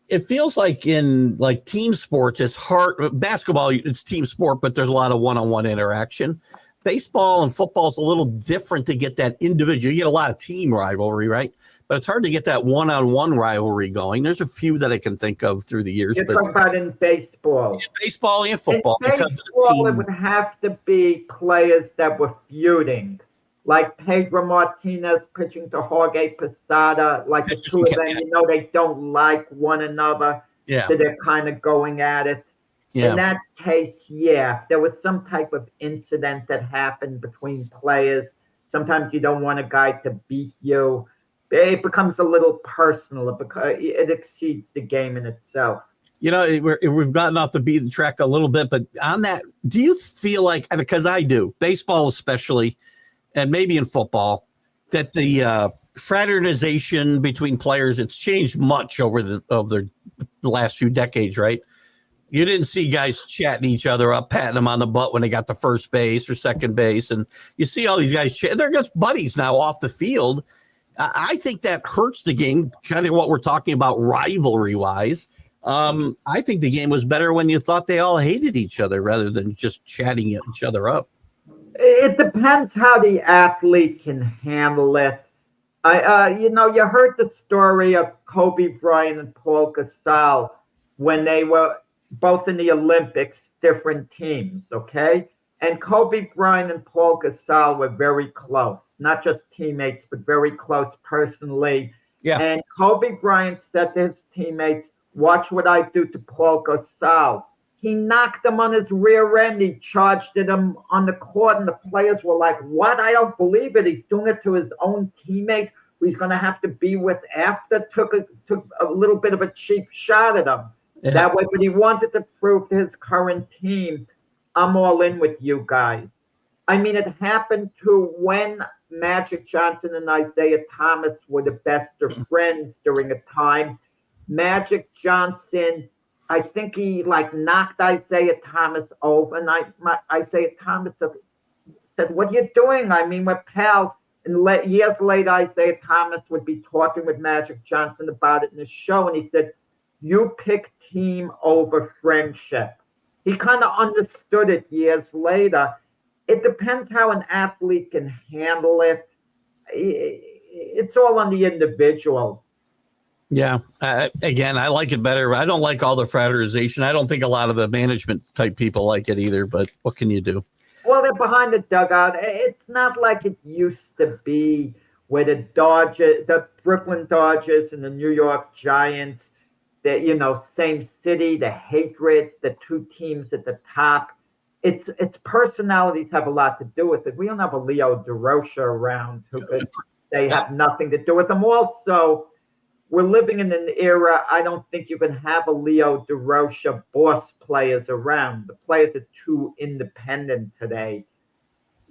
It feels like in like team sports, it's hard. Basketball, it's team sport, but there's a lot of one-on-one interaction. Baseball and football is a little different to get that individual. You get a lot of team rivalry, right? But it's hard to get that one-on-one rivalry going. There's a few that I can think of through the years. You're talking about in baseball. Yeah, baseball and football. In baseball, it would have to be players that were feuding, like Pedro Martinez pitching to Jorge Posada. Like the two of them, you know, they don't like one another. Yeah. So they're kind of going at it. Yeah. In that case, there was some type of incident that happened between players. Sometimes you don't want a guy to beat you. It becomes a little personal because it exceeds the game in itself. You know, we've gotten off the beaten track a little bit, but on that, do you feel like, because I do, baseball especially, and maybe in football, that the fraternization between players, it's changed much over the last few decades, right? You didn't see guys chatting each other up, patting them on the butt when they got to first base or second base. And you see all these guys, they're just buddies now off the field. I think that hurts the game, kind of what we're talking about rivalry-wise. I think the game was better when you thought they all hated each other rather than just chatting each other up. It depends how the athlete can handle it. You know, you heard the story of Kobe Bryant and Paul Gasol when they were both in the Olympics, different teams, okay? And Kobe Bryant and Paul Gasol were very close, not just teammates, but very close personally. Yeah. And Kobe Bryant said to his teammates, watch what I do to Paul Gasol. He knocked him on his rear end. He charged at him on the court, and the players were like, what? I don't believe it. He's doing it to his own teammate who he's going to have to be with after. Took a little bit of a cheap shot at him. Yeah. That way, but he wanted to prove to his current team, I'm all in with you guys. I mean, it happened to when Magic Johnson and Isaiah Thomas were the best of friends during a time. Magic Johnson, I think he knocked Isaiah Thomas over, and Isaiah Thomas said, what are you doing? I mean, we're pals. And years later, Isaiah Thomas would be talking with Magic Johnson about it in the show, and he said, you pick team over friendship. He kind of understood it years later. It depends how an athlete can handle it. It's all on the individual. Yeah. Again, I like it better. I don't like all the fraternization. I don't think a lot of the management type people like it either, but what can you do? Well, they're behind the dugout. It's not like it used to be where the Brooklyn Dodgers and the New York Giants, you know, same city, the hatred, the two teams at the top. It's personalities have a lot to do with it. We don't have a Leo DeRocha around who they have nothing to do with them. Also, we're living in an era, I don't think you can have a Leo DeRocha boss players around. The players are too independent today.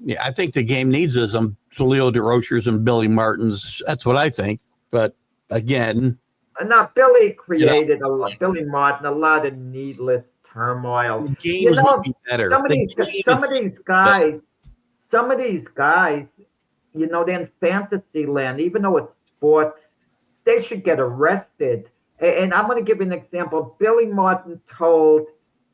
Yeah, I think the game needs some Leo DeRochers and Billy Martins. That's what I think. But again, now Billy created Billy Martin a lot of needless turmoil. The games would be better. Some of these guys, they're in fantasy land. Even though it's sports, they should get arrested. And I'm going to give you an example. Billy Martin told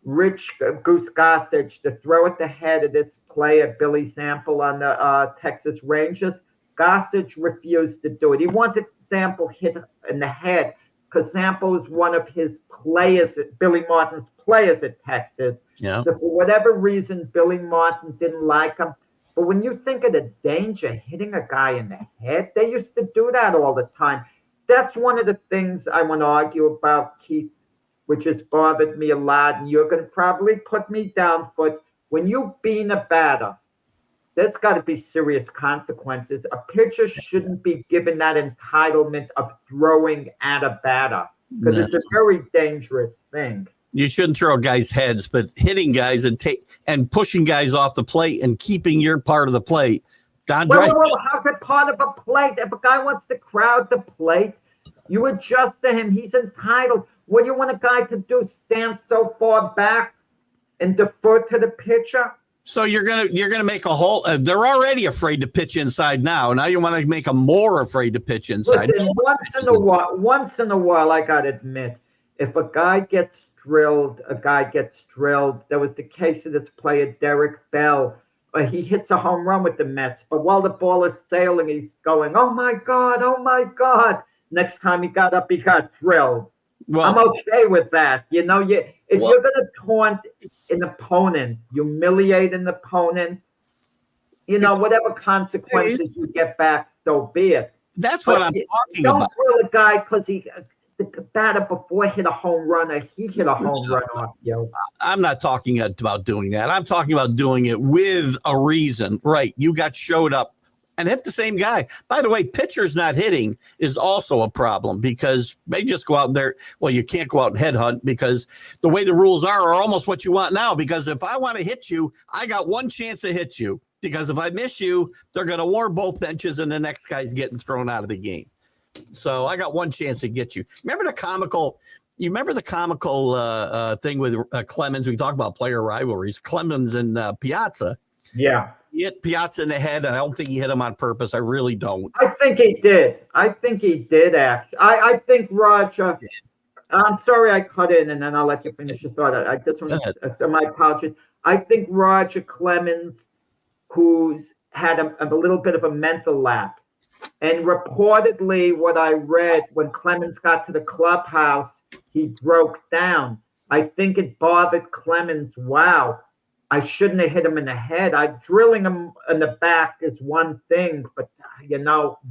Rich Goose Gossage to throw at the head of this player, Billy Sample, on the Texas Rangers. Gossage refused to do it. He wanted Sample hit in the head because Sample was one of his players, Billy Martin's players at Texas. Yeah. So for whatever reason, Billy Martin didn't like him. But when you think of the danger hitting a guy in the head, they used to do that all the time. That's one of the things I want to argue about, Keith, which has bothered me a lot. And you're going to probably put me down for it. When you beat a batter, there's got to be serious consequences. A pitcher shouldn't be given that entitlement of throwing at a batter because it's a very dangerous thing. You shouldn't throw guys' heads, but hitting guys and pushing guys off the plate and keeping your part of the plate. Well, how's it part of a plate? If a guy wants to crowd the plate, you adjust to him. He's entitled. What do you want a guy to do? Stand so far back and defer to the pitcher? So you're gonna make a whole. They're already afraid to pitch inside now. Now you want to make them more afraid to pitch inside. Listen, once in a while, I gotta admit, if a guy gets drilled, There was the case of this player, Derek Bell. He hits a home run with the Mets, but while the ball is sailing, he's going, "Oh my God, oh my God!" Next time he got up, he got drilled. Well, I'm okay with that. If you're going to taunt an opponent, humiliate an opponent, whatever consequences you get back, so be it. That's what I'm talking about. Don't drill a guy because the batter before hit a home run or he hit a home run off you. I'm not talking about doing that. I'm talking about doing it with a reason. Right. You got showed up and hit the same guy. By the way, pitchers not hitting is also a problem because they just go out there. Well, you can't go out and headhunt because the way the rules are almost what you want now. Because if I want to hit you, I got one chance to hit you. Because if I miss you, they're going to warn both benches and the next guy's getting thrown out of the game. So I got one chance to get you. Remember the comical thing with Clemens? We talk about player rivalries. Clemens and Piazza. Yeah. He hit Piazza in the head. I don't think he hit him on purpose. I really don't. I think he did. Actually. I think Roger. I'm sorry I cut in, and then I'll let you finish your thought. I just want to. My apologies. I think Roger Clemens, who's had a little bit of a mental lapse, and reportedly, what I read when Clemens got to the clubhouse, he broke down. I think it bothered Clemens. Wow. I shouldn't have hit him in the head. Drilling him in the back is one thing, but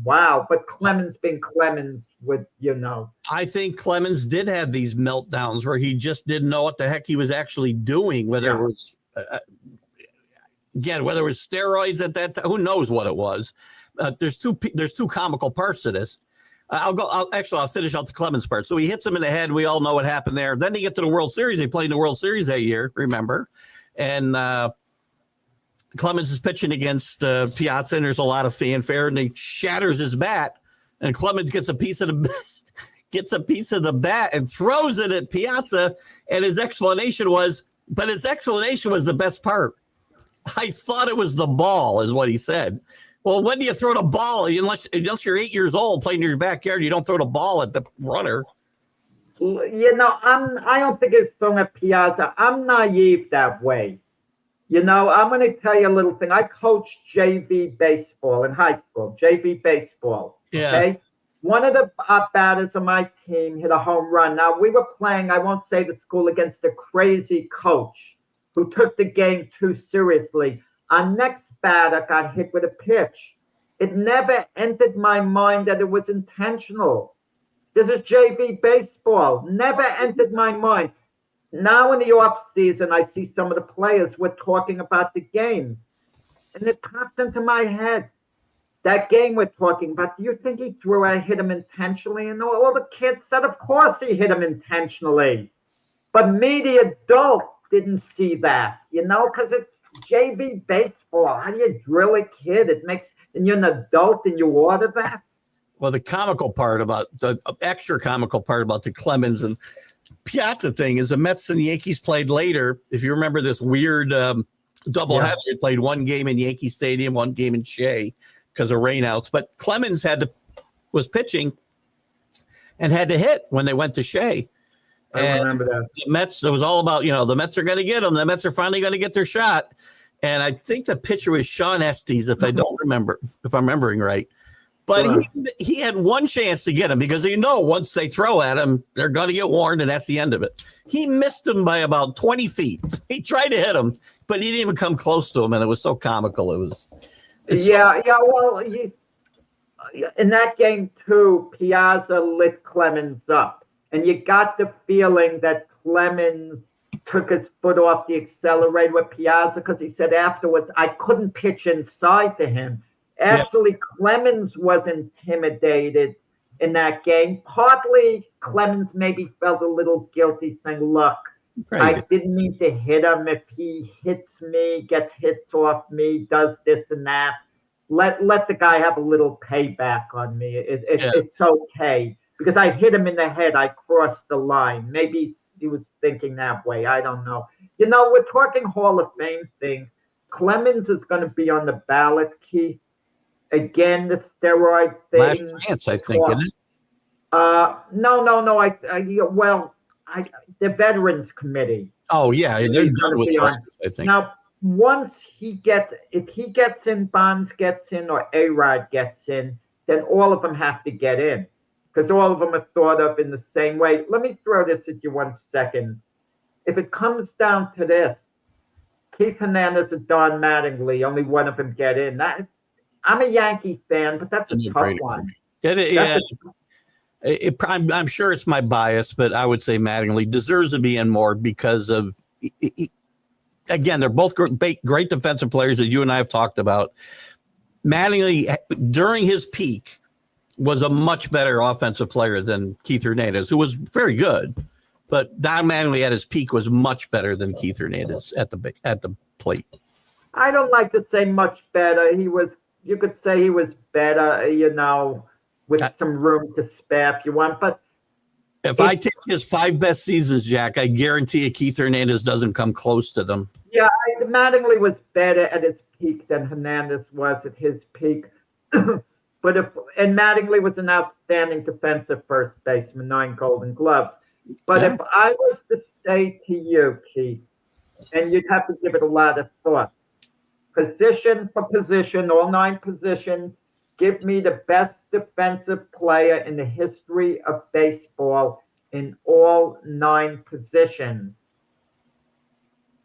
wow. But Clemens being Clemens would, I think Clemens did have these meltdowns where he just didn't know what the heck he was actually doing, whether it was, whether it was steroids at that time, who knows what it was. There's two comical parts to this. I'll finish out the Clemens part. So he hits him in the head. We all know what happened there. Then they get to the World Series. They played in the World Series that year, remember? And Clemens is pitching against Piazza, and there's a lot of fanfare, and he shatters his bat, and Clemens gets a piece of the bat and throws it at Piazza, and his explanation was the best part. I thought it was the ball, is what he said. Well, when do you throw the ball? Unless you're 8 years old playing in your backyard, you don't throw the ball at the runner. I don't think it's throwing at Piazza. I'm naive that way. I'm going to tell you a little thing. I coached JV baseball in high school, JV baseball. Yeah. Okay. One of the batters on my team hit a home run. Now, we were playing, I won't say the school, against a crazy coach who took the game too seriously. Our next batter got hit with a pitch. It never entered my mind that it was intentional. This is JV baseball. Never entered my mind. Now in the off season, I see some of the players were talking about the games, and it pops into my head. that game we're talking about, do you think he threw I hit him intentionally? And all the kids said, of course he hit him intentionally. But me, the adult, didn't see that, because it's JV baseball. How do you drill a kid? And you're an adult and you order that? Well, the extra comical part about the Clemens and Piazza thing is the Mets and the Yankees played later. If you remember this weird doubleheader, they played one game in Yankee Stadium, one game in Shea because of rainouts. But Clemens was pitching and had to hit when they went to Shea. I remember that. The Mets, it was all about, the Mets are going to get them. The Mets are finally going to get their shot. And I think the pitcher was Sean Estes, if I'm remembering right. But he had one chance to get him because once they throw at him, they're going to get warned, and that's the end of it. He missed him by about 20 feet. He tried to hit him, but he didn't even come close to him, and it was so comical. Well, in that game, too, Piazza lit Clemens up, and you got the feeling that Clemens took his foot off the accelerator with Piazza because he said afterwards, I couldn't pitch inside to him. Actually, Clemens was intimidated in that game. Partly, Clemens maybe felt a little guilty saying, look, I didn't mean to hit him. If he hits me, gets hits off me, does this and that, let the guy have a little payback on me. It's okay. Because I hit him in the head. I crossed the line. Maybe he was thinking that way. I don't know. We're talking Hall of Fame thing. Clemens is going to be on the ballot, Keith. Again, the steroid thing. Last chance, I think, isn't it? No. The Veterans Committee. Oh yeah, they're done with it, I think. Now, if he gets in, Bonds gets in, or A-Rod gets in, then all of them have to get in because all of them are thought of in the same way. Let me throw this at you 1 second. If it comes down to this, Keith Hernandez and Don Mattingly, only one of them get in. I'm a Yankee fan, but that's a tough one. I'm sure it's my bias, but I would say Mattingly deserves to be in more because of, again, they're both great defensive players that you and I have talked about. Mattingly, during his peak, was a much better offensive player than Keith Hernandez, who was very good. But Don Mattingly at his peak was much better than Keith Hernandez at the plate. I don't like to say much better. You could say he was better, with some room to spare if you want. But if I take his 5 best seasons, Jack, I guarantee you Keith Hernandez doesn't come close to them. Yeah, Mattingly was better at his peak than Hernandez was at his peak. And Mattingly was an outstanding defensive first baseman, 9 Golden Gloves. But if I was to say to you, Keith, and you'd have to give it a lot of thought, position for position, all 9 positions, give me the best defensive player in the history of baseball in all 9 positions.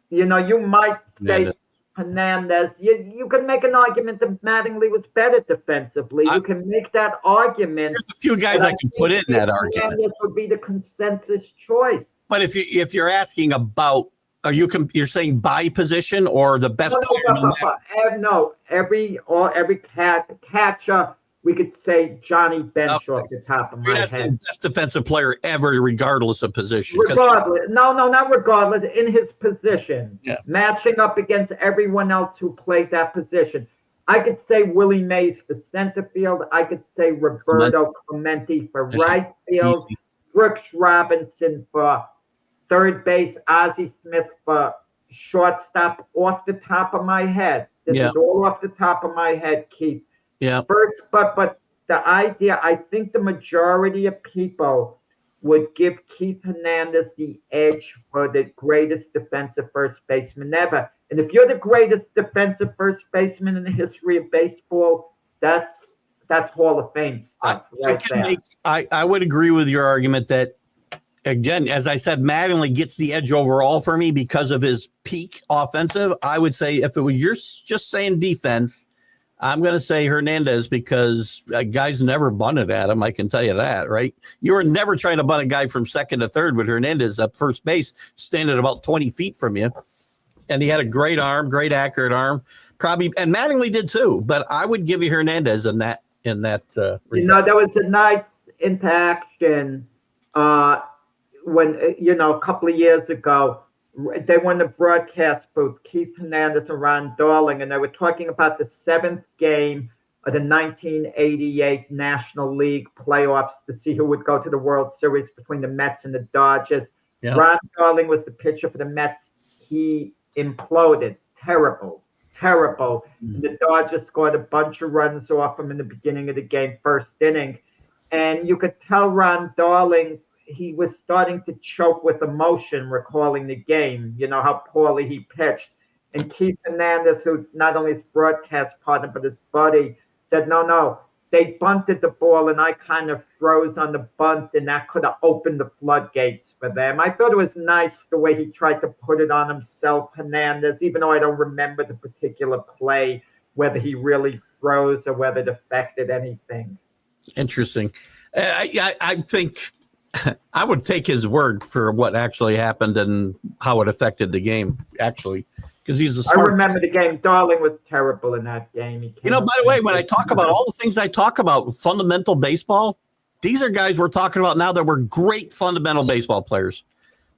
You might say Hernandez. You can make an argument that Mattingly was better defensively. You can make that argument. There's a few guys I can put in that argument. Hernandez would be the consensus choice. But if you're asking about, you're saying by position or the best player? No, every catcher. We could say Johnny Bench off the top of my head. Best defensive player ever, regardless of position. Regardless. No, not regardless. In his position. Yeah. Matching up against everyone else who played that position. I could say Willie Mays for center field. I could say Roberto Clemente for right field. Easy. Brooks Robinson for third base. Ozzie Smith for shortstop, off the top of my head. This is all off the top of my head, Keith. Yeah. First, but the idea, I think the majority of people would give Keith Hernandez the edge for the greatest defensive first baseman ever. And if you're the greatest defensive first baseman in the history of baseball, that's Hall of Fame stuff I would agree with your argument that, again, as I said, Mattingly gets the edge overall for me because of his peak offensive. I would say if it was you're just saying defense, I'm going to say Hernandez because guys never bunted at him. I can tell you that, right? You were never trying to bunt a guy from second to third with Hernandez at first base, standing about 20 feet from you. And he had a great arm, great accurate arm. probably, and Mattingly did too. But I would give you Hernandez in that. There was a nice interaction when a couple of years ago. They won the broadcast booth, Keith Hernandez and Ron Darling, and they were talking about the 7th game of the 1988 National League playoffs to see who would go to the World Series between the Mets and the Dodgers. Yeah. Ron Darling was the pitcher for the Mets. He imploded. Terrible. Mm-hmm. The Dodgers scored a bunch of runs off him in the beginning of the game, first inning. And you could tell Ron Darling, he was starting to choke with emotion recalling the game, how poorly he pitched. And Keith Hernandez, who's not only his broadcast partner, but his buddy, said, no, they bunted the ball and I kind of froze on the bunt and that could have opened the floodgates for them. I thought it was nice the way he tried to put it on himself, Hernandez, even though I don't remember the particular play, whether he really froze or whether it affected anything. Interesting. I think I would take his word for what actually happened and how it affected the game, actually, because he's a smart. I remember the game. Darling was terrible in that game. By the way, when I talk about all the things I talk about with fundamental baseball, these are guys we're talking about now that were great fundamental baseball players.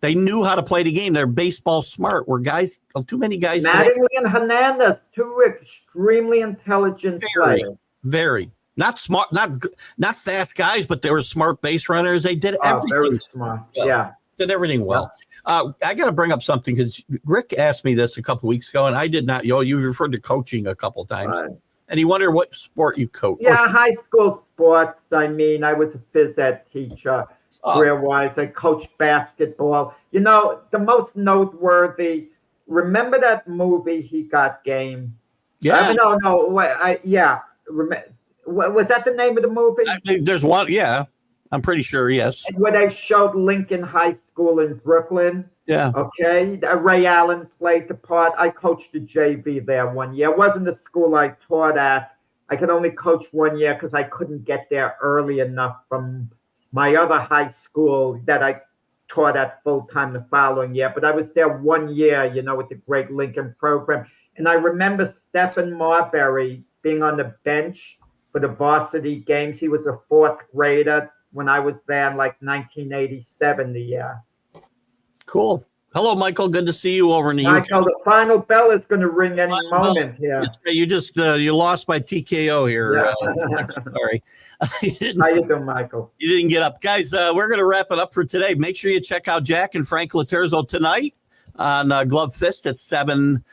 They knew how to play the game. They're baseball smart. We're guys, too many guys. Mattingly and Hernandez, two extremely intelligent players. Very. Not smart, not fast guys, but they were smart base runners. They did everything. Very smart. Yeah. Did everything well. I got to bring up something because Rick asked me this a couple weeks ago, and I did not. You referred to coaching a couple of times, right. And he wondered what sport you coach. Yeah, high school sports. I was a phys ed teacher, career-wise. I coached basketball. The most noteworthy. Remember that movie, He Got Game? Yeah. Was that the name of the movie? There's one, yeah. I'm pretty sure, yes. And where they showed Lincoln High School in Brooklyn. Yeah. Okay. Ray Allen played the part. I coached the JV there 1 year. It wasn't the school I taught at. I could only coach 1 year because I couldn't get there early enough from my other high school that I taught at full time the following year. But I was there 1 year, with the great Lincoln program. And I remember Stephen Marbury being on the bench for the varsity games. He was a 4th grader when I was there in 1987, the year. Cool. Hello, Michael. Good to see you over in the UK. Michael, the final bell is going to ring any moment here. You just you lost by TKO here. Yeah. Sorry. How you doing, Michael? You didn't get up. Guys, we're going to wrap it up for today. Make sure you check out Jack and Frank Laterzo tonight on Glove Fist at 7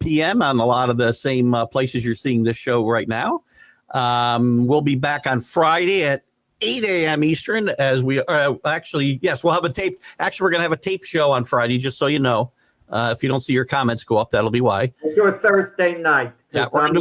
p.m. on a lot of the same places you're seeing this show right now. We'll be back on Friday at 8 a.m. Eastern as we actually, yes, we'll have a tape. Actually, we're going to have a tape show on Friday, just so you know. If you don't see your comments go up, that'll be why. We'll do a Thursday night. Yeah, I'm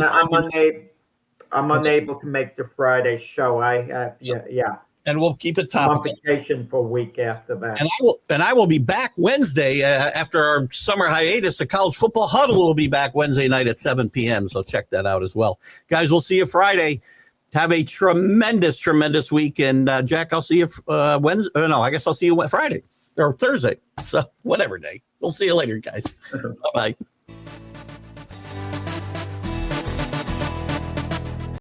unable to make the Friday show. And we'll keep it topical. I'm on vacation for a week after that. And I will be back Wednesday after our summer hiatus. The College Football Huddle will be back Wednesday night at 7 p.m. So check that out as well. Guys, we'll see you Friday. Have a tremendous, tremendous week. And Jack, I'll see you Wednesday. I guess I'll see you Friday or Thursday. So whatever day. We'll see you later, guys. Bye-bye.